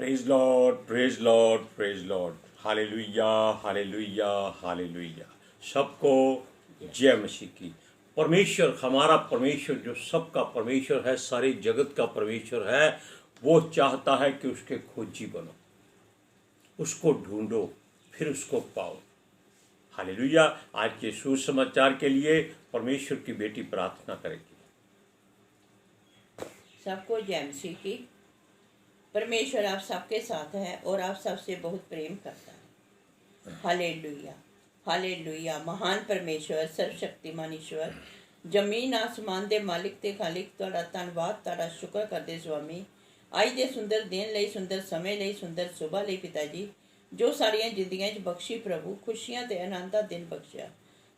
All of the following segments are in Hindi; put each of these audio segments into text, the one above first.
Praise Lord, praise Lord, praise Lord. Hallelujah, hallelujah, hallelujah. सबको जय मसीह की। परमेश्वर, हमारा परमेश्वर जो सबका परमेश्वर है, सारे जगत का परमेश्वर है, वो चाहता है कि उसके खोजी बनो, उसको ढूंढो, फिर उसको पाओ। हालेलुया। आज के सुसमाचार के लिए परमेश्वर की बेटी प्रार्थना करेगी। सबको जय मसीह की। परमेश्वर आप सबके साथ है और आप सबसे बहुत प्रेम करता है। Hallelujah, hallelujah. महान परमेश्वर, सर्वशक्तिमान ईश्वर, जमीन आसमान दे मालिक ते खालिक, तुहाड़ा धन्नवाद, तुहाड़ा शुक्र करदे स्वामी। अज दे सुंदर दिन लई, सुंदर समय लई, सुंदर सुबह लई पिता जी, जो साड़ियां जिंदगियां च बख्शी प्रभु, खुशियां ते आनंद दा दिन बख्शिया,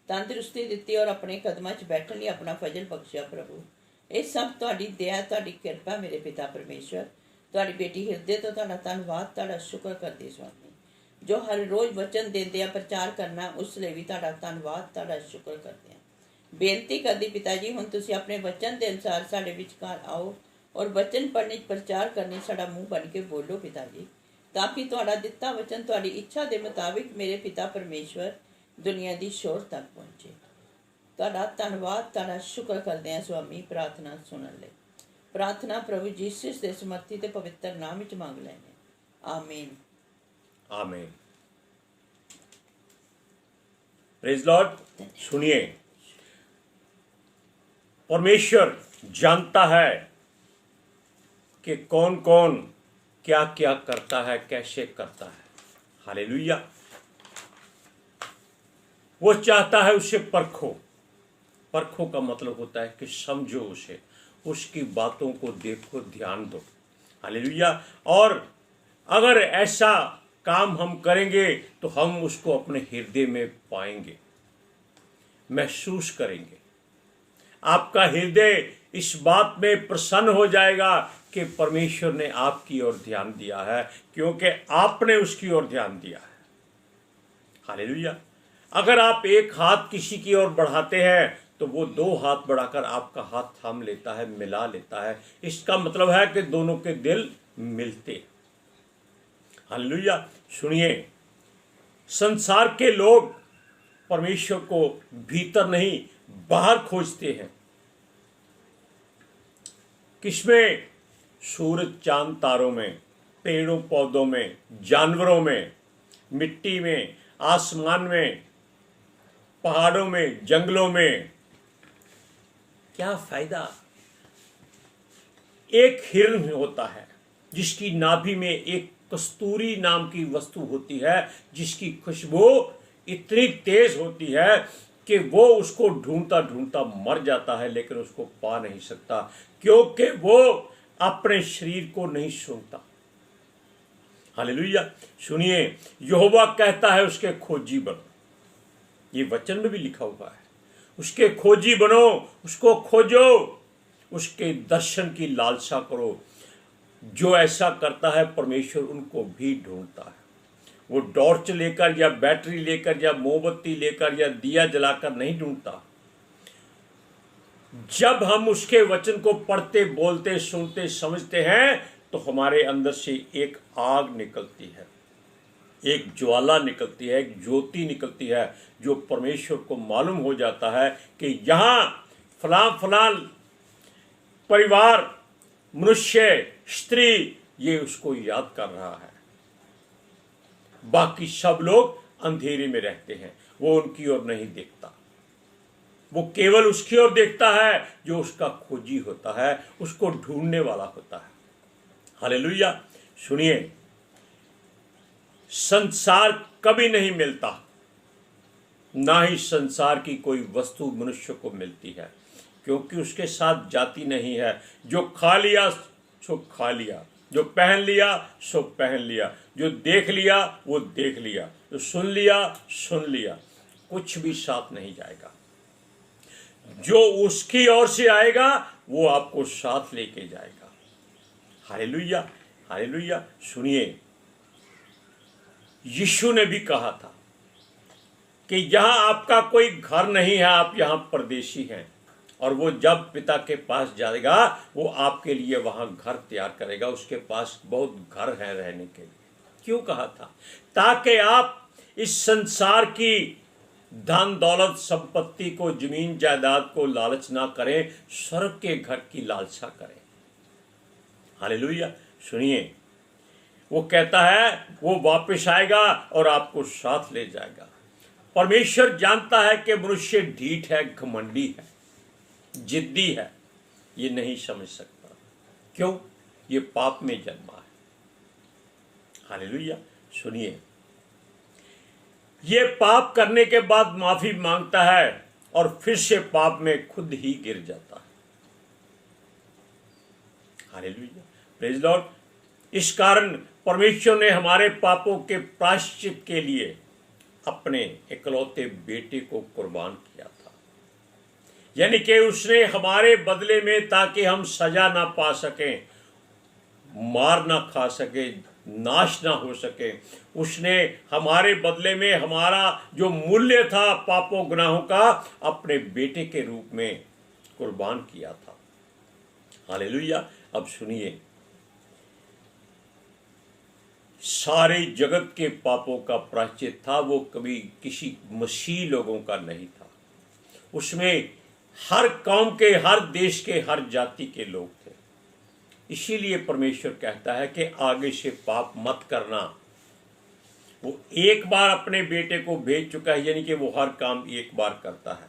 तंदुरुस्ती दित्ती और अपने कदमां च बैठन लई अपना फजल बख्शिया प्रभु। ये सब तुहाड़ी दया, तुहाड़ी किरपा मेरे पिता परमेश्वर। तुहाड़ी बेटी हिरदे तो तुहाड़ा धन्नवाद, तुहाड़ा शुक्र करदी स्वामी, जो हर रोज वचन देंदे आ प्रचार करना, उस लिए भी तुहाड़ा धन्नवाद, तुहाड़ा शुक्र करते हैं। बेनती करदी पिता जी, हुण तुसीं अपने वचन के अनुसार साडे विचकार आओ और वचन पढ़ने प्रचार करने साडा मुंह बन के बोलो पिता जी, ताकि तुहाड़ा दिता वचन तुहाड़ी इच्छा के मुताबिक मेरे पिता परमेश्वर दुनिया की शोर तक पहुंचे। तुहाड़ा धन्नवाद, तुहाड़ा शुक्र करते हैं स्वामी। प्रार्थना सुनने लई प्रार्थना प्रभु यीशु दे समर्थी ते पवित्र नाम विच मंग लैने, आमीन, आमीन। Praise Lord. सुनिए, परमेश्वर जानता है कि कौन कौन क्या क्या करता है, कैसे करता है। हालेलुया। वो चाहता है उसे परखो। परखो का मतलब होता है कि समझो उसे, उसकी बातों को देखो, ध्यान दो। हालेलुया। और अगर ऐसा काम हम करेंगे तो हम उसको अपने हृदय में पाएंगे, महसूस करेंगे। आपका हृदय इस बात में प्रसन्न हो जाएगा कि परमेश्वर ने आपकी ओर ध्यान दिया है, क्योंकि आपने उसकी ओर ध्यान दिया है। हालेलुया। अगर आप एक हाथ किसी की ओर बढ़ाते हैं तो वो दो हाथ बढ़ाकर आपका हाथ थाम लेता है, मिला लेता है। इसका मतलब है कि दोनों के दिल मिलते हैं। हालेलुया। सुनिए, संसार के लोग परमेश्वर को भीतर नहीं बाहर खोजते हैं। किसमें? सूरज चांद तारों में, पेड़ों पौधों में, जानवरों में, मिट्टी में, आसमान में, पहाड़ों में, जंगलों में। क्या फायदा? एक हिरण होता है जिसकी नाभि में एक कस्तूरी नाम की वस्तु होती है, जिसकी खुशबू इतनी तेज होती है कि वो उसको ढूंढता ढूंढता मर जाता है, लेकिन उसको पा नहीं सकता, क्योंकि वो अपने शरीर को नहीं सूंघता। हालेलुया। सुनिए, यहोवा कहता है उसके खोजी बनो। ये वचन में भी लिखा हुआ है, उसके खोजी बनो, उसको खोजो, उसके दर्शन की लालसा करो। जो ऐसा करता है परमेश्वर उनको भी ढूंढता है। वो टॉर्च लेकर या बैटरी लेकर या मोमबत्ती लेकर या दिया जलाकर नहीं ढूंढता। जब हम उसके वचन को पढ़ते, बोलते, सुनते, समझते हैं तो हमारे अंदर से एक आग निकलती है, एक ज्वाला निकलती है, एक ज्योति निकलती है, जो परमेश्वर को मालूम हो जाता है कि यहां फलां फलां परिवार, मनुष्य, स्त्री, ये उसको याद कर रहा है। बाकी सब लोग अंधेरे में रहते हैं, वो उनकी ओर नहीं देखता। वो केवल उसकी ओर देखता है जो उसका खोजी होता है, उसको ढूंढने वाला होता है। हालेलुया। सुनिए, संसार कभी नहीं मिलता, ना ही संसार की कोई वस्तु मनुष्य को मिलती है, क्योंकि उसके साथ जाति नहीं है। जो खा लिया सो खा लिया, जो पहन लिया सो पहन लिया, जो देख लिया वो देख लिया, जो सुन लिया सुन लिया, कुछ भी साथ नहीं जाएगा। जो उसकी ओर से आएगा वो आपको साथ लेके जाएगा। Hallelujah, hallelujah. सुनिए, यीशु ने भी कहा था कि यहां आपका कोई घर नहीं है, आप यहां परदेशी हैं, और वो जब पिता के पास जाएगा वो आपके लिए वहां घर तैयार करेगा। उसके पास बहुत घर है रहने के लिए। क्यों कहा था? ताकि आप इस संसार की धन दौलत संपत्ति को, जमीन जायदाद को लालच ना करें, स्वर्ग के घर की लालसा करें। हालेलुया। सुनिए, वो कहता है वो वापस आएगा और आपको साथ ले जाएगा। परमेश्वर जानता है कि मनुष्य ढीठ है, घमंडी है, जिद्दी है, ये नहीं समझ सकता। क्यों? ये पाप में जन्मा है। हालेलुया। सुनिए, ये पाप करने के बाद माफी मांगता है और फिर से पाप में खुद ही गिर जाता है। Hallelujah, praise Lord. इस कारण परमेश्वर ने हमारे पापों के प्रायश्चित के लिए अपने इकलौते बेटे को कुर्बान किया था। यानी कि उसने हमारे बदले में, ताकि हम सजा ना पा सकें, मार ना खा सके, नाश ना हो सके, उसने हमारे बदले में हमारा जो मूल्य था पापों गुनाहों का अपने बेटे के रूप में कुर्बान किया था। हालेलुया। अब सुनिए, सारे जगत के पापों का प्रायश्चित था, वो कभी किसी मसीह लोगों का नहीं था। उसमें हर कौम के, हर देश के, हर जाति के लोग थे। इसीलिए परमेश्वर कहता है कि आगे से पाप मत करना। वो एक बार अपने बेटे को भेज चुका है, यानी कि वो हर काम एक बार करता है।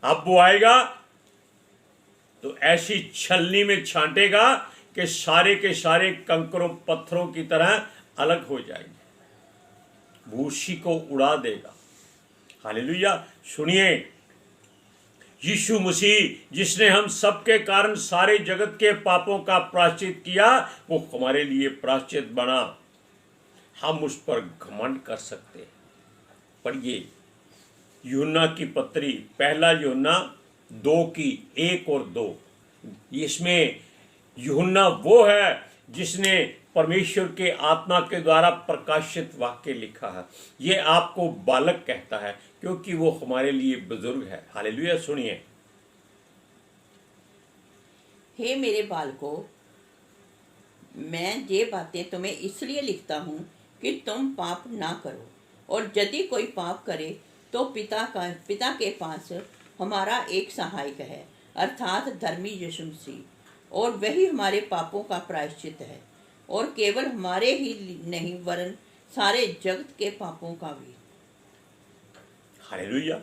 अब वो आएगा तो ऐसी छलनी में छांटेगा कि सारे के सारे कंकरों पत्थरों की तरह अलग हो जाएंगे, भूसी को उड़ा देगा। हालेलुया। सुनिए, यीशु मसीह जिसने हम सबके कारण सारे जगत के पापों का प्रायश्चित किया, वो हमारे लिए प्रायश्चित बना। हम उस पर घमंड कर सकते हैं। पढ़िए यूहन्ना की पत्री, पहला यूहन्ना 2:1 और 2। इसमें यूहन्ना वो है जिसने परमेश्वर के आत्मा के द्वारा प्रकाशित वाक्य लिखा है। ये आपको बालक कहता है क्योंकि वो हमारे लिए बुजुर्ग है। हालेलुया। सुनिए, हे मेरे बालकों, मैं ये बातें तुम्हें इसलिए लिखता हूँ कि तुम पाप ना करो, और यदि कोई पाप करे तो पिता के पास हमारा एक सहायक है, अर्थात धर्मी यीशु मसीह, और वही हमारे पापों का प्रायश्चित है, और केवल हमारे ही नहीं वरन सारे जगत के पापों का भी। हालेलुया।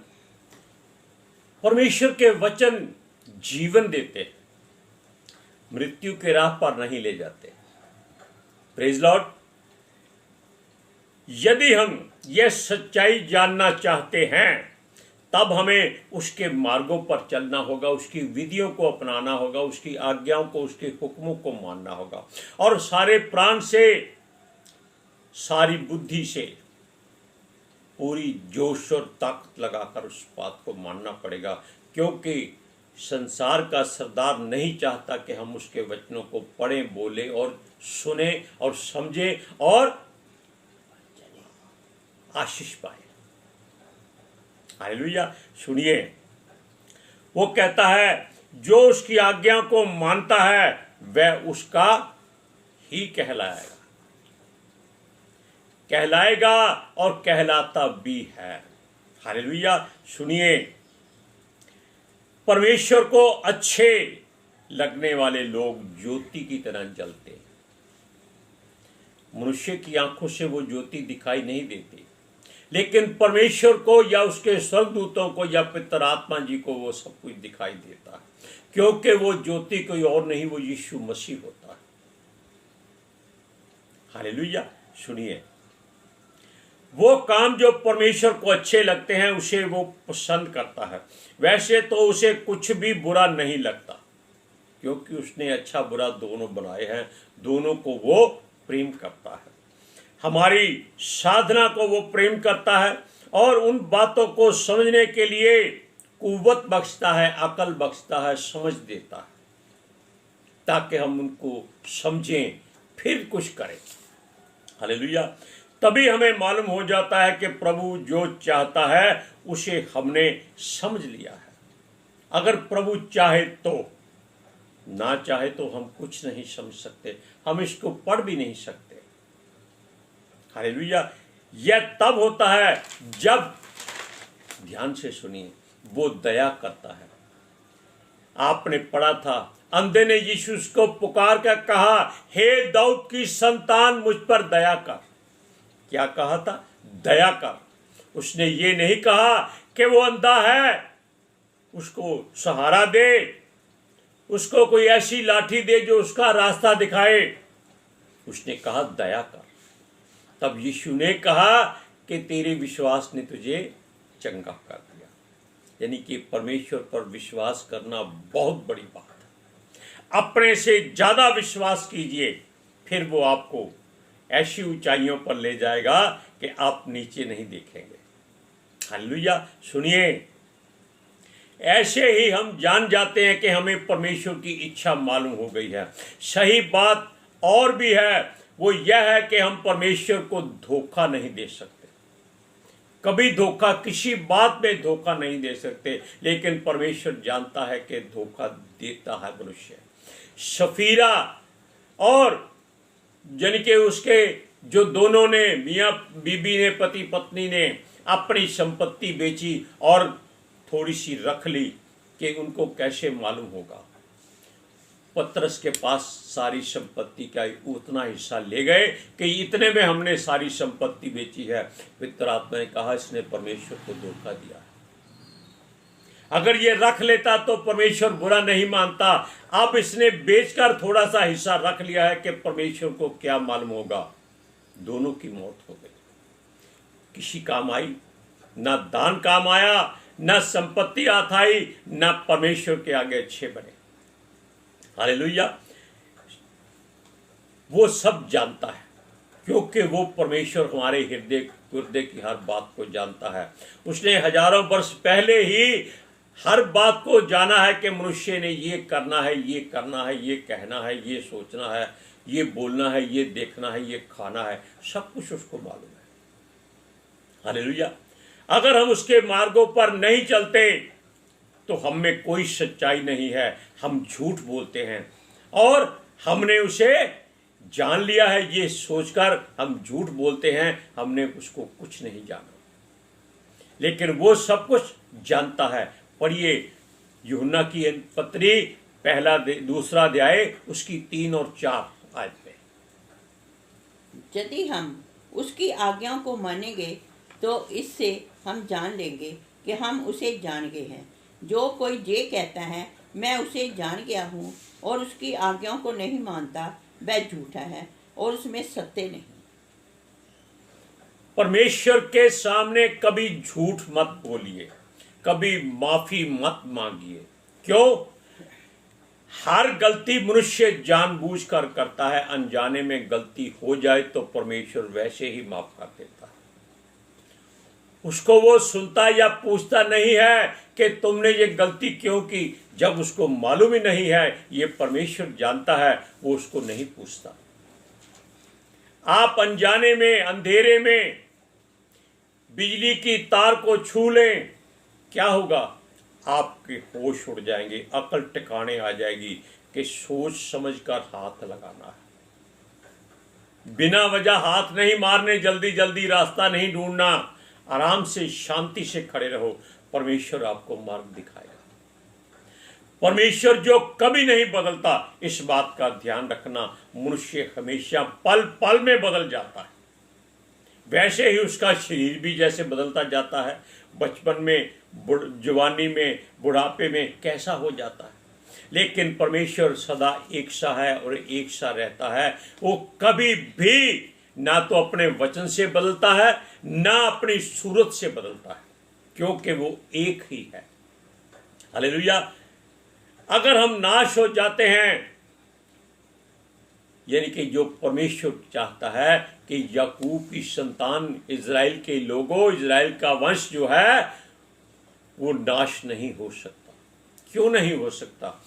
परमेश्वर के वचन जीवन देते हैं, मृत्यु के राह पर नहीं ले जाते। Praise Lord. यदि हम यह सच्चाई जानना चाहते हैं तब हमें उसके मार्गों पर चलना होगा, उसकी विधियों को अपनाना होगा, उसकी आज्ञाओं को, उसके हुक्मों को मानना होगा, और सारे प्राण से, सारी बुद्धि से, पूरी जोश और ताकत लगाकर उस बात को मानना पड़ेगा। क्योंकि संसार का सरदार नहीं चाहता कि हम उसके वचनों को पढ़ें, बोलें और सुने और समझें और आशीष पाए। हालेलुया। सुनिए, वो कहता है जो उसकी आज्ञा को मानता है वह उसका ही कहलाएगा और कहलाता भी है। हालेलुया। सुनिए, परमेश्वर को अच्छे लगने वाले लोग ज्योति की तरह जलते हैं। मनुष्य की आंखों से वो ज्योति दिखाई नहीं देती, लेकिन परमेश्वर को या उसके स्वर्गदूतों को या पितर आत्मा जी को वो सब कुछ दिखाई देता है, क्योंकि वो ज्योति कोई और नहीं, वो यीशु मसीह होता है। हालेलुया। सुनिए, वो काम जो परमेश्वर को अच्छे लगते हैं उसे वो पसंद करता है। वैसे तो उसे कुछ भी बुरा नहीं लगता, क्योंकि उसने अच्छा बुरा दोनों बनाए हैं, दोनों को वो प्रेम करता है। हमारी साधना को वो प्रेम करता है और उन बातों को समझने के लिए कुव्वत बख्शता है, अकल बख्शता है, समझ देता है, ताकि हम उनको समझें फिर कुछ करें। हालेलुया। तभी हमें मालूम हो जाता है कि प्रभु जो चाहता है उसे हमने समझ लिया है। अगर प्रभु चाहे तो, ना चाहे तो हम कुछ नहीं समझ सकते, हम इसको पढ़ भी नहीं सकते। हालेलुया। यह तब होता है जब, ध्यान से सुनिए, वो दया करता है। आपने पढ़ा था, अंधे ने यीशु को पुकार कर कहा, हे दाऊद की संतान मुझ पर दया कर। क्या कहा था? दया कर। उसने ये नहीं कहा कि वो अंधा है, उसको सहारा दे, उसको कोई ऐसी लाठी दे जो उसका रास्ता दिखाए। उसने कहा दया कर। तब यीशु ने कहा कि तेरे विश्वास ने तुझे चंगा कर दिया। यानी कि परमेश्वर पर विश्वास करना बहुत बड़ी बात है। अपने से ज्यादा विश्वास कीजिए, फिर वो आपको ऐसी ऊंचाइयों पर ले जाएगा कि आप नीचे नहीं देखेंगे। हालेलुया। सुनिए, ऐसे ही हम जान जाते हैं कि हमें परमेश्वर की इच्छा मालूम हो गई है। सही बात और भी है, वो यह है कि हम परमेश्वर को धोखा नहीं दे सकते। कभी धोखा, किसी बात में धोखा नहीं दे सकते, लेकिन परमेश्वर जानता है कि धोखा देता है मनुष्य। सफीरा और यानी कि उसके जो दोनों ने, मियाँ बीबी ने, पति पत्नी ने अपनी संपत्ति बेची और थोड़ी सी रख ली, कि उनको कैसे मालूम होगा। पतरस के पास सारी संपत्ति का उतना हिस्सा ले गए कि इतने में हमने सारी संपत्ति बेची है। पवित्र आत्मा ने कहा इसने परमेश्वर को धोखा दिया है। अगर ये रख लेता तो परमेश्वर बुरा नहीं मानता। अब इसने बेचकर थोड़ा सा हिस्सा रख लिया है कि परमेश्वर को क्या मालूम होगा। दोनों की मौत हो गई। किसी काम आई ना, दान काम आया, ना संपत्ति आथाई, ना परमेश्वर के आगे अच्छे बने। हालेलुया। वो सब जानता है, क्योंकि वो परमेश्वर हमारे हृदय की हर बात को जानता है। उसने हजारों वर्ष पहले ही हर बात को जाना है कि मनुष्य ने ये करना है, ये करना है, ये कहना है, ये सोचना है, ये बोलना है, ये देखना है, ये खाना है। सब कुछ उसको मालूम है। हालेलुया। अगर हम उसके मार्गों पर नहीं चलते तो हम में कोई सच्चाई नहीं है, हम झूठ बोलते हैं और हमने उसे जान लिया है। ये सोचकर हम झूठ बोलते हैं, हमने उसको कुछ नहीं जाना, लेकिन वो सब कुछ जानता है। पढ़िए यूहन्ना की पत्री पहला दूसरा अध्याय उसकी 3 और 4 आयत में। यदि हम उसकी आज्ञाओं को मानेंगे तो इससे हम जान लेंगे कि हम उसे जान गए हैं। जो कोई ये कहता है मैं उसे जान गया हूँ और उसकी आज्ञाओं को नहीं मानता, वह झूठा है और उसमें सत्य नहीं। परमेश्वर के सामने कभी झूठ मत बोलिए, कभी माफी मत मांगिए। क्यों? हर गलती मनुष्य जानबूझकर करता है। अनजाने में गलती हो जाए तो परमेश्वर वैसे ही माफ कर देता है। उसको वो सुनता या पूछता नहीं है कि तुमने ये गलती क्यों की। जब उसको मालूम ही नहीं है, ये परमेश्वर जानता है, वो उसको नहीं पूछता। आप अनजाने में, अंधेरे में बिजली की तार को छू लें, क्या होगा? आपके होश उड़ जाएंगे, अकल ठिकाने आ जाएगी कि सोच समझकर हाथ लगाना है। बिना वजह हाथ नहीं मारने, जल्दी जल्दी रास्ता नहीं ढूंढना। आराम से, शांति से खड़े रहो, परमेश्वर आपको मार्ग दिखाएगा। परमेश्वर जो कभी नहीं बदलता, इस बात का ध्यान रखना। मनुष्य हमेशा पल पल में बदल जाता है, वैसे ही उसका शरीर भी जैसे बदलता जाता है। बचपन में, जवानी में, बुढ़ापे में कैसा हो जाता है, लेकिन परमेश्वर सदा एक सा है और एक सा रहता है। वो कभी भी ना तो अपने वचन से बदलता है, ना अपनी सूरत से बदलता है, क्योंकि वो एक ही है। हालेलुया। अगर हम नाश हो जाते हैं, यानी कि जो परमेश्वर चाहता है कि याकूब की संतान, इजराइल के लोगों, इजराइल का वंश जो है वो नाश नहीं हो सकता। क्यों नहीं हो सकता?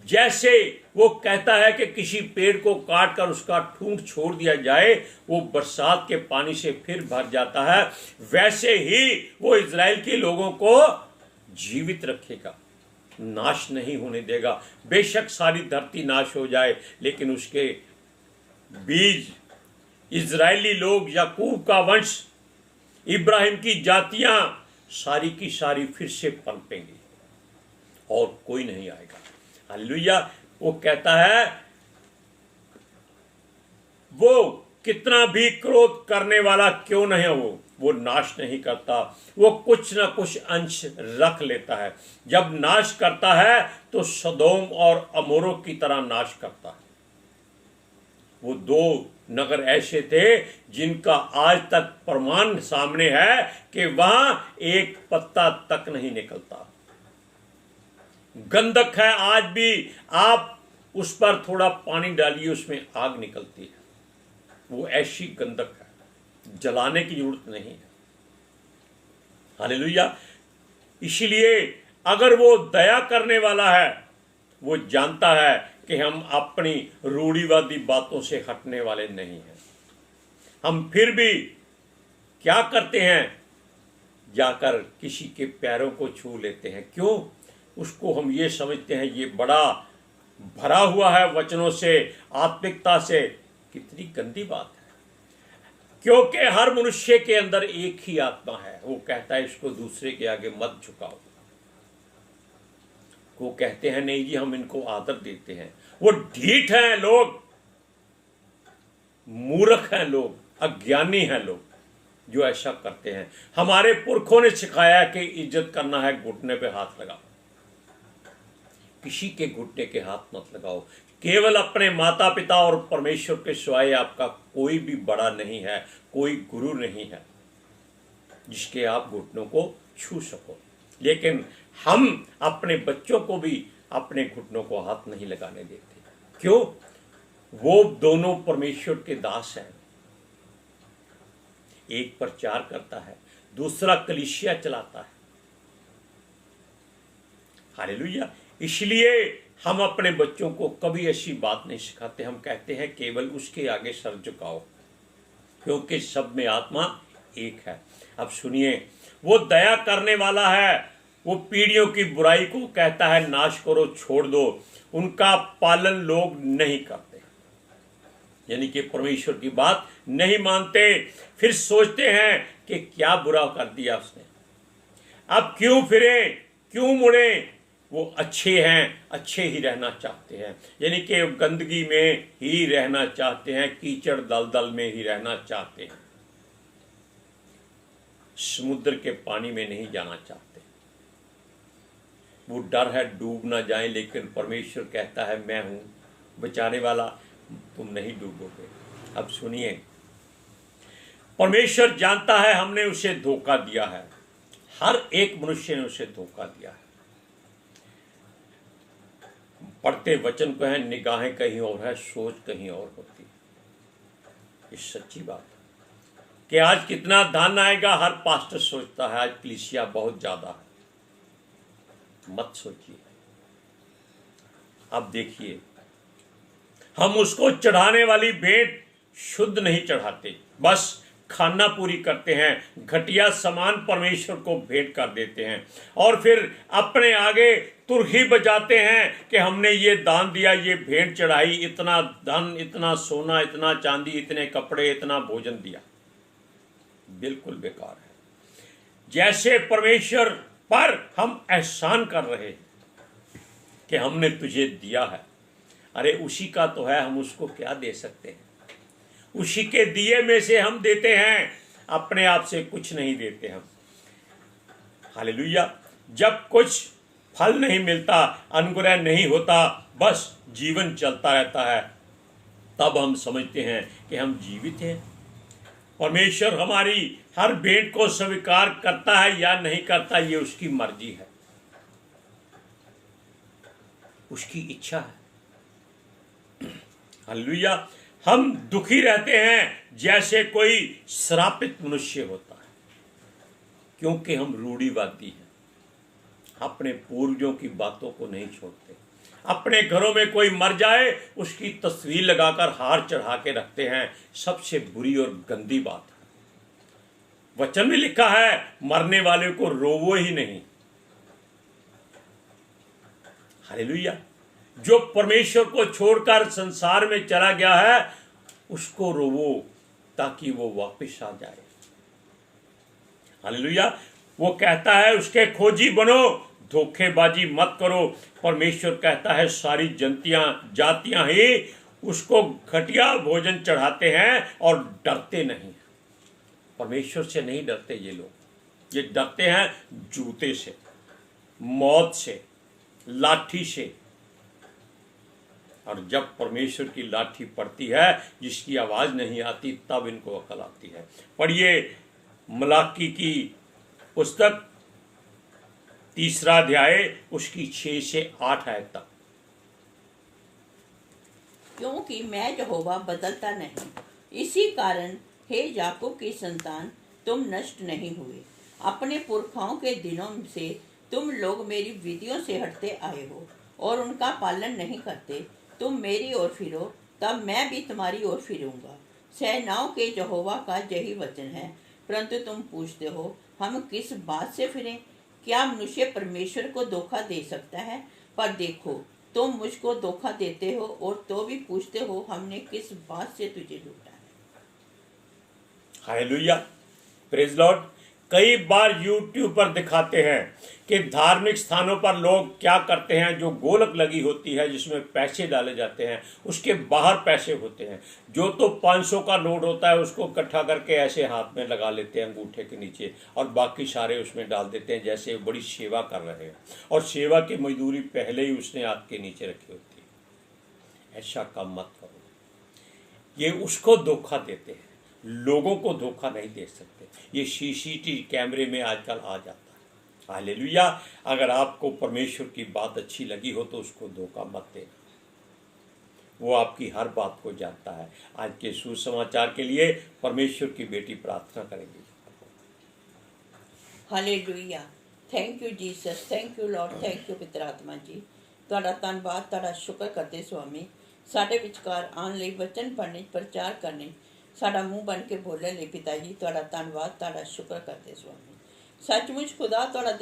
जैसे वो कहता है कि किसी पेड़ को काट कर उसका ठूंठ छोड़ दिया जाए, वो बरसात के पानी से फिर भर जाता है, वैसे ही वो इजराइल के लोगों को जीवित रखेगा। नाश नहीं होने देगा। बेशक सारी धरती नाश हो जाए, लेकिन उसके बीज इजरायली लोग, याकूब का वंश, इब्राहिम की जातियां सारी की सारी फिर से पनपेंगी और कोई नहीं आएगा। हालेलुया। वो कहता है वो कितना भी क्रोध करने वाला क्यों नहीं है, वो नाश नहीं करता, वो कुछ ना कुछ अंश रख लेता है। जब नाश करता है तो सदोम और अमोरों की तरह नाश करता है। वो 2 नगर ऐसे थे जिनका आज तक प्रमाण सामने है कि वहां एक पत्ता तक नहीं निकलता। गंधक है, आज भी आप उस पर थोड़ा पानी डालिए, उसमें आग निकलती है। वो ऐसी गंधक है, जलाने की जरूरत नहीं है। हालेलुया। इसीलिए अगर वो दया करने वाला है, वो जानता है कि हम अपनी रूढ़िवादी बातों से हटने वाले नहीं हैं। हम फिर भी क्या करते हैं, जाकर किसी के पैरों को छू लेते हैं। क्यों? उसको हम ये समझते हैं ये बड़ा भरा हुआ है वचनों से, आत्मिकता से। कितनी गंदी बात है, क्योंकि हर मनुष्य के अंदर एक ही आत्मा है। वो कहता है इसको दूसरे के आगे मत झुकाओ। वो कहते हैं नहीं जी हम इनको आदर देते हैं। वो ढीठ हैं लोग, मूर्ख हैं लोग, अज्ञानी हैं लोग जो ऐसा करते हैं। हमारे पुरखों ने सिखाया कि इज्जत करना है घुटने पे हाथ लगाओ। किसी के घुटने के हाथ मत लगाओ। केवल अपने माता पिता और परमेश्वर के सिवाय आपका कोई भी बड़ा नहीं है, कोई गुरु नहीं है जिसके आप घुटनों को छू सको। लेकिन हम अपने बच्चों को भी अपने घुटनों को हाथ नहीं लगाने देते। क्यों? वो दोनों परमेश्वर के दास हैं। एक प्रचार करता है, दूसरा कलीसिया चलाता है। हालेलुया। इसलिए हम अपने बच्चों को कभी ऐसी बात नहीं सिखाते। हम कहते हैं केवल उसके आगे सर झुकाओ, क्योंकि सब में आत्मा एक है। अब सुनिए, वो दया करने वाला है। वो पीढ़ियों की बुराई को कहता है नाश करो, छोड़ दो। उनका पालन लोग नहीं करते, यानी कि परमेश्वर की बात नहीं मानते। फिर सोचते हैं कि क्या बुरा कर दिया उसने, अब क्यों फिरे, क्यों मुड़े। वो अच्छे हैं, अच्छे ही रहना चाहते हैं, यानी कि गंदगी में ही रहना चाहते हैं, कीचड़ दलदल में ही रहना चाहते हैं, समुद्र के पानी में नहीं जाना चाहते। वो डर है डूब ना जाए, लेकिन परमेश्वर कहता है मैं हूं बचाने वाला, तुम नहीं डूबोगे। अब सुनिए, परमेश्वर जानता है हमने उसे धोखा दिया है। हर एक मनुष्य ने उसे धोखा दिया है। पढ़ते वचन को है, निगाहें कहीं और है, सोच कहीं और होती है। ये सच्ची बात है कि आज कितना धन आएगा हर पास्टर सोचता है, आज कलीसिया बहुत ज्यादा है। मत सोचिए। अब देखिए, हम उसको चढ़ाने वाली भेंट शुद्ध नहीं चढ़ाते, बस खाना पूरी करते हैं, घटिया सामान परमेश्वर को भेंट कर देते हैं और फिर अपने आगे तुरही बजाते हैं कि हमने ये दान दिया, ये भेंट चढ़ाई, इतना धन, इतना सोना, इतना चांदी, इतने कपड़े, इतना भोजन दिया। बिल्कुल बेकार है। जैसे परमेश्वर पर हम एहसान कर रहे हैं कि हमने तुझे दिया है, अरे उसी का तो है, हम उसको क्या दे सकते हैं। उसी के दिए में से हम देते हैं, अपने आप से कुछ नहीं देते हम। हालेलुया। जब कुछ फल नहीं मिलता, अनुग्रह नहीं होता, बस जीवन चलता रहता है, तब हम समझते हैं कि हम जीवित हैं। परमेश्वर हमारी हर भेंट को स्वीकार करता है या नहीं करता, ये उसकी मर्जी है, उसकी इच्छा है। हालेलुया। हम दुखी रहते हैं जैसे कोई श्रापित मनुष्य होता है, क्योंकि हम रूढ़िवादी हैं, अपने पूर्वजों की बातों को नहीं छोड़ते। अपने घरों में कोई मर जाए उसकी तस्वीर लगाकर हार चढ़ा के रखते हैं। सबसे बुरी और गंदी बात है। वचन में लिखा है मरने वाले को रोवो ही नहीं। हालेलुया। जो परमेश्वर को छोड़कर संसार में चला गया है उसको रोवो ताकि वो वापस आ जाए। हालेलुया। वो कहता है उसके खोजी बनो, धोखेबाजी मत करो। परमेश्वर कहता है सारी जातियां ही उसको घटिया भोजन चढ़ाते हैं और डरते नहीं। परमेश्वर से नहीं डरते ये लोग, ये डरते हैं जूते से, मौत से, लाठी से। और जब परमेश्वर की लाठी पड़ती है जिसकी आवाज नहीं आती तब इनको अकल आती है। पढ़िए मलाकी की पुस्तक 3 अध्याय उसकी 6 से 8 आयत तक। क्योंकि मैं यहोवा बदलता नहीं, इसी कारण हे याकूब की संतान तुम नष्ट नहीं हुए। अपने पुरखाओं के दिनों से तुम लोग मेरी विधियों से हटते आए हो और उनका पालन नहीं करते। तुम मेरी ओर फिरो, तब मैं भी तुम्हारी ओर फिरूंगा। सेनाओं के यहोवा का यही वचन है। परंतु तुम पूछते हो हम किस बात से फिरें? क्या मनुष्य परमेश्वर को धोखा दे सकता है? पर देखो तुम मुझको धोखा देते हो और तो भी पूछते हो हमने किस बात से तुझे लूटा है। Hallelujah, praise Lord. कई बार यूट्यूब पर दिखाते हैं कि धार्मिक स्थानों पर लोग क्या करते हैं, जो गोलक लगी होती है जिसमें पैसे डाले जाते हैं उसके बाहर पैसे होते हैं। जो तो 500 का नोट होता है उसको इकट्ठा करके ऐसे हाथ में लगा लेते हैं अंगूठे के नीचे और बाकी सारे उसमें डाल देते हैं जैसे बड़ी सेवा कर रहे हैं, और सेवा की मजदूरी पहले ही उसने हाथ के नीचे रखी होती है। ऐसा काम मत करो, ये उसको धोखा देते हैं, लोगों को धोखा नहीं दे सकते। ये सीसीटीवी कैमरे में आजकल आ जाता है। हालेलुया। अगर आपको परमेश्वर की बात अच्छी लगी हो तो उसको धोखा मत देना, वो आपकी हर बात को जानता है। आज के सुसमाचार के लिए परमेश्वर की बेटी प्रार्थना करेंगी। Hallelujah. Thank you Jesus, thank you Lord, thank you पितर आत्मा जी। ਤੁਹਾਡਾ ਧੰਨਵਾਦ, ਤੁਹਾਡਾ ਸ਼ੁਕਰ ਕਰਦੇ ਸਵਾਮੀ। ਸਾਡੇ ਵਿਚਕਾਰ ਆਉਣ ਲਈ, ਵਚਨ ਪੜ੍ਹਨੇ, ਪ੍ਰਚਾਰ ਕਰਨੇ, ਸਾਡਾ ਮੂੰਹ ਬਣ ਕੇ ਬੋਲਣ ਲਈ ਪਿਤਾ ਜੀ ਤੁਹਾਡਾ ਧੰਨਵਾਦ, ਤੁਹਾਡਾ ਸ਼ੁਕਰ ਕਰਦੇ ਸਵਾਮੀ। ਸੱਚਮੁੱਚ ਖੁਦਾ ਤੁਹਾਡਾ